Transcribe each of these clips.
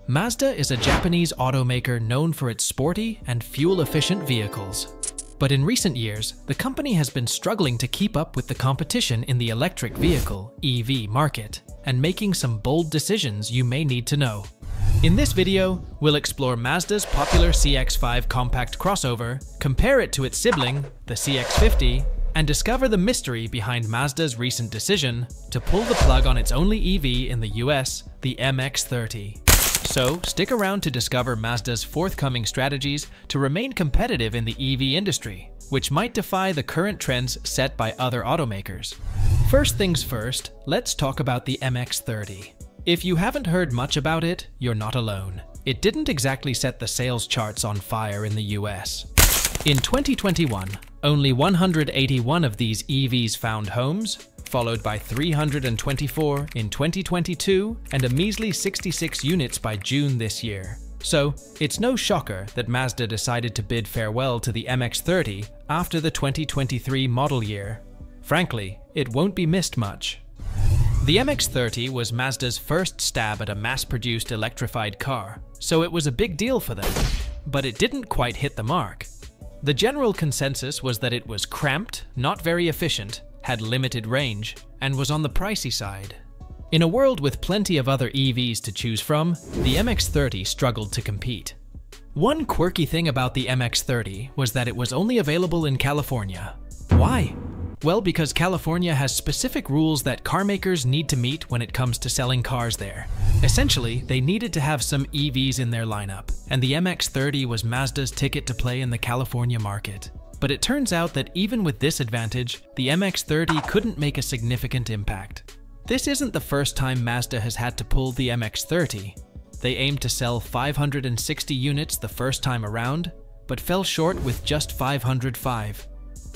Mazda is a Japanese automaker known for its sporty and fuel-efficient vehicles. But in recent years, the company has been struggling to keep up with the competition in the electric vehicle (EV) market, and making some bold decisions you may need to know. In this video, we'll explore Mazda's popular CX-5 compact crossover, compare it to its sibling, the CX-50, and discover the mystery behind Mazda's recent decision to pull the plug on its only EV in the US, the MX-30. So, stick around to discover Mazda's forthcoming strategies to remain competitive in the EV industry, which might defy the current trends set by other automakers. First things first, let's talk about the MX-30. If you haven't heard much about it, you're not alone. It didn't exactly set the sales charts on fire in the US. In 2021, only 181 of these EVs found homes, followed by 324 in 2022 and a measly 66 units by June this year. So, it's no shocker that Mazda decided to bid farewell to the MX-30 after the 2023 model year. Frankly, it won't be missed much. The MX-30 was Mazda's first stab at a mass-produced electrified car, so it was a big deal for them. But it didn't quite hit the mark. The general consensus was that it was cramped, not very efficient, had limited range, and was on the pricey side. In a world with plenty of other EVs to choose from, the MX-30 struggled to compete. One quirky thing about the MX-30 was that it was only available in California. Why? Well, because California has specific rules that car makers need to meet when it comes to selling cars there. Essentially, they needed to have some EVs in their lineup, and the MX-30 was Mazda's ticket to play in the California market. But it turns out that even with this advantage, the MX-30 couldn't make a significant impact. This isn't the first time Mazda has had to pull the MX-30. They aimed to sell 560 units the first time around, but fell short with just 505.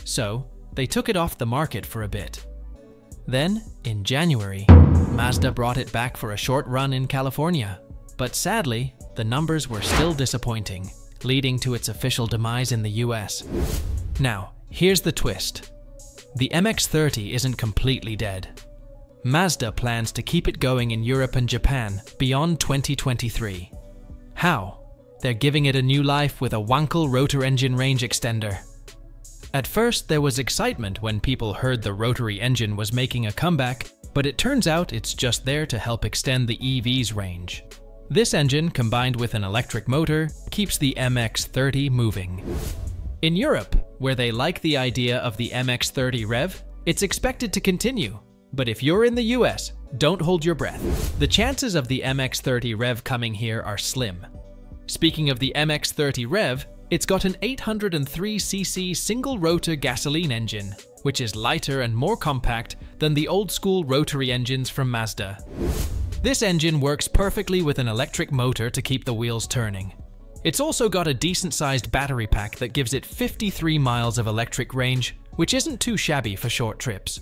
So, they took it off the market for a bit. Then, in January, Mazda brought it back for a short run in California. But sadly, the numbers were still disappointing, leading to its official demise in the US. Now, here's the twist. The MX-30 isn't completely dead. Mazda plans to keep it going in Europe and Japan beyond 2023. How? They're giving it a new life with a Wankel rotor engine range extender. At first, there was excitement when people heard the rotary engine was making a comeback, but it turns out it's just there to help extend the EV's range. This engine, combined with an electric motor, keeps the MX-30 moving. In Europe, where they like the idea of the MX-30 rev, it's expected to continue. But if you're in the US, don't hold your breath. The chances of the MX-30 rev coming here are slim. Speaking of the MX-30 rev, it's got an 803cc single-rotor gasoline engine, which is lighter and more compact than the old-school rotary engines from Mazda. This engine works perfectly with an electric motor to keep the wheels turning. It's also got a decent-sized battery pack that gives it 53 miles of electric range, which isn't too shabby for short trips.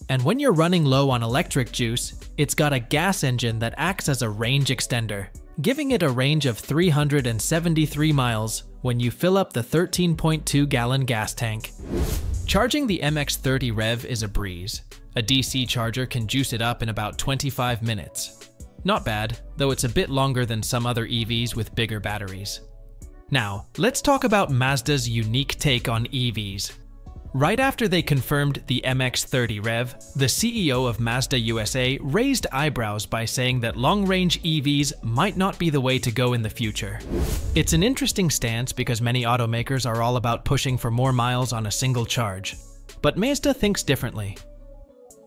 And when you're running low on electric juice, it's got a gas engine that acts as a range extender, giving it a range of 373 miles when you fill up the 13.2-gallon gas tank. Charging the MX-30 rev is a breeze. A DC charger can juice it up in about 25 minutes. Not bad, though it's a bit longer than some other EVs with bigger batteries. Now, let's talk about Mazda's unique take on EVs. Right after they confirmed the MX-30 rev, the CEO of Mazda USA raised eyebrows by saying that long-range EVs might not be the way to go in the future. It's an interesting stance because many automakers are all about pushing for more miles on a single charge. But Mazda thinks differently.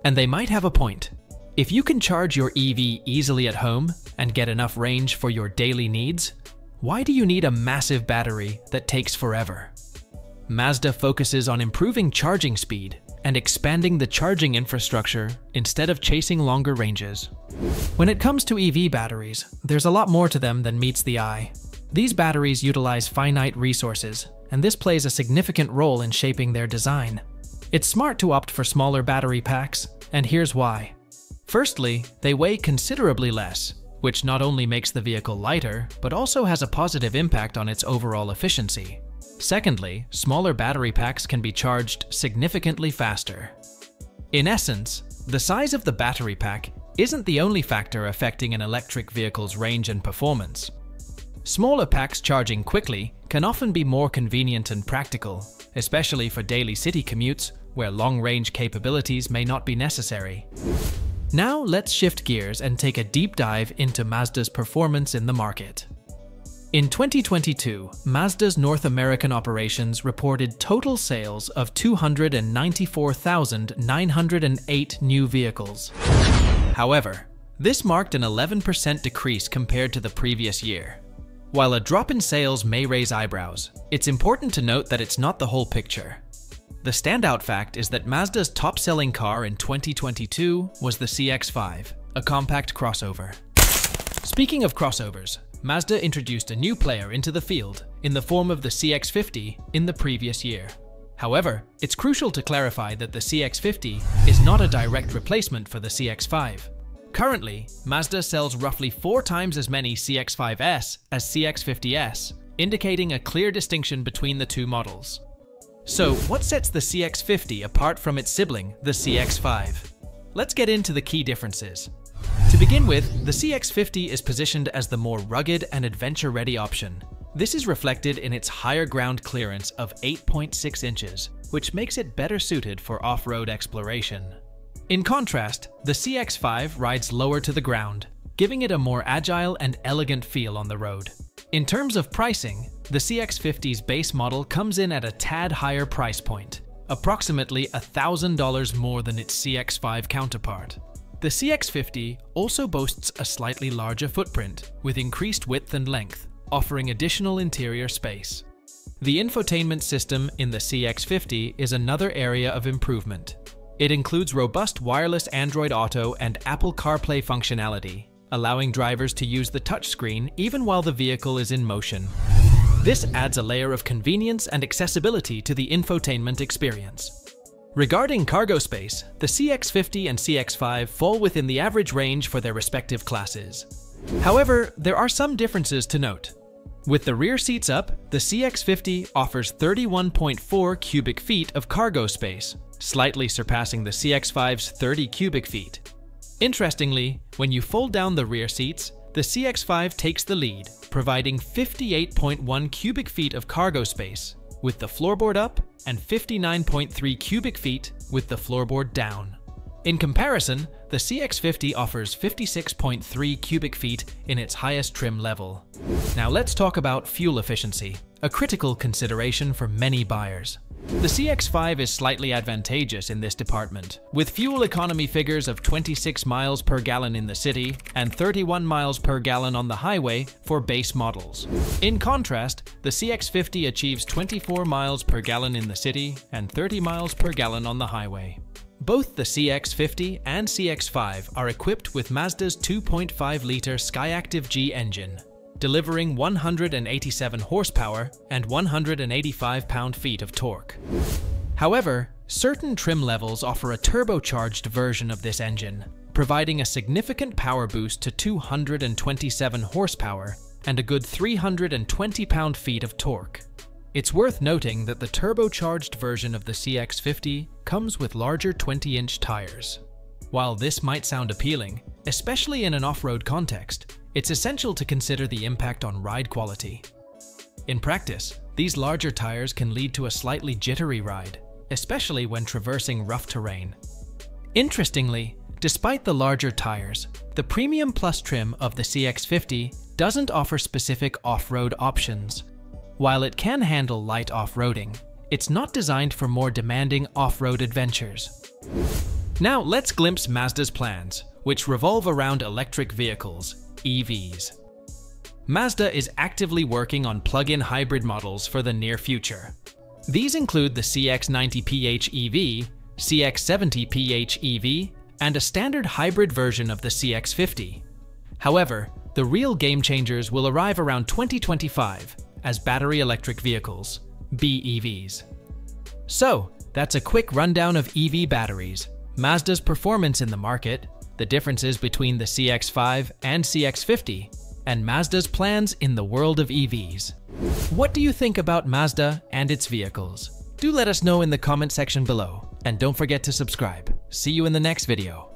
And they might have a point. If you can charge your EV easily at home and get enough range for your daily needs, why do you need a massive battery that takes forever? Mazda focuses on improving charging speed and expanding the charging infrastructure instead of chasing longer ranges. When it comes to EV batteries, there's a lot more to them than meets the eye. These batteries utilize finite resources, and this plays a significant role in shaping their design. It's smart to opt for smaller battery packs, and here's why. Firstly, they weigh considerably less, which not only makes the vehicle lighter, but also has a positive impact on its overall efficiency. Secondly, smaller battery packs can be charged significantly faster. In essence, the size of the battery pack isn't the only factor affecting an electric vehicle's range and performance. Smaller packs charging quickly can often be more convenient and practical, especially for daily city commutes where long-range capabilities may not be necessary. Now let's shift gears and take a deep dive into Mazda's performance in the market. In 2022, Mazda's North American operations reported total sales of 294,908 new vehicles. However, this marked an 11% decrease compared to the previous year. While a drop in sales may raise eyebrows, it's important to note that it's not the whole picture. The standout fact is that Mazda's top-selling car in 2022 was the CX-5, a compact crossover. Speaking of crossovers, Mazda introduced a new player into the field in the form of the CX-50 in the previous year. However, it's crucial to clarify that the CX-50 is not a direct replacement for the CX-5. Currently, Mazda sells roughly 4 times as many CX-5S as CX-50S, indicating a clear distinction between the two models. So, what sets the CX-50 apart from its sibling, the CX-5? Let's get into the key differences. To begin with, the CX-50 is positioned as the more rugged and adventure-ready option. This is reflected in its higher ground clearance of 8.6 inches, which makes it better suited for off-road exploration. In contrast, the CX-5 rides lower to the ground, giving it a more agile and elegant feel on the road. In terms of pricing, the CX-50's base model comes in at a tad higher price point, approximately $1,000 more than its CX-5 counterpart. The CX-50 also boasts a slightly larger footprint, with increased width and length, offering additional interior space. The infotainment system in the CX-50 is another area of improvement. It includes robust wireless Android Auto and Apple CarPlay functionality, allowing drivers to use the touchscreen even while the vehicle is in motion. This adds a layer of convenience and accessibility to the infotainment experience. Regarding cargo space, the CX-50 and CX-5 fall within the average range for their respective classes. However, there are some differences to note. With the rear seats up, the CX-50 offers 31.4 cubic feet of cargo space, slightly surpassing the CX-5's 30 cubic feet. Interestingly, when you fold down the rear seats, the CX-5 takes the lead, providing 58.1 cubic feet of cargo space, with the floorboard up, and 59.3 cubic feet with the floorboard down. In comparison, the CX-50 offers 56.3 cubic feet in its highest trim level. Now let's talk about fuel efficiency, a critical consideration for many buyers. The CX-5 is slightly advantageous in this department, with fuel economy figures of 26 miles per gallon in the city and 31 miles per gallon on the highway for base models. In contrast, the CX-50 achieves 24 miles per gallon in the city and 30 miles per gallon on the highway. Both the CX-50 and CX-5 are equipped with Mazda's 2.5-liter Skyactiv-G engine, delivering 187 horsepower and 185 pound-feet of torque. However, certain trim levels offer a turbocharged version of this engine, providing a significant power boost to 227 horsepower and a good 320 pound-feet of torque. It's worth noting that the turbocharged version of the CX-50 comes with larger 20-inch tires. While this might sound appealing, especially in an off-road context, it's essential to consider the impact on ride quality. In practice, these larger tires can lead to a slightly jittery ride, especially when traversing rough terrain. Interestingly, despite the larger tires, the Premium Plus trim of the CX-50 doesn't offer specific off-road options. While it can handle light off-roading, it's not designed for more demanding off-road adventures. Now let's glimpse Mazda's plans, which revolve around electric vehicles, EVs. Mazda is actively working on plug-in hybrid models for the near future. These include the CX-90 PHEV, CX-70 PHEV, and a standard hybrid version of the CX-50. However, the real game changers will arrive around 2025 as battery electric vehicles, BEVs. So, that's a quick rundown of EV batteries, Mazda's performance in the market, the differences between the CX-5 and CX-50, and Mazda's plans in the world of EVs. What do you think about Mazda and its vehicles? Do let us know in the comment section below, and don't forget to subscribe. See you in the next video.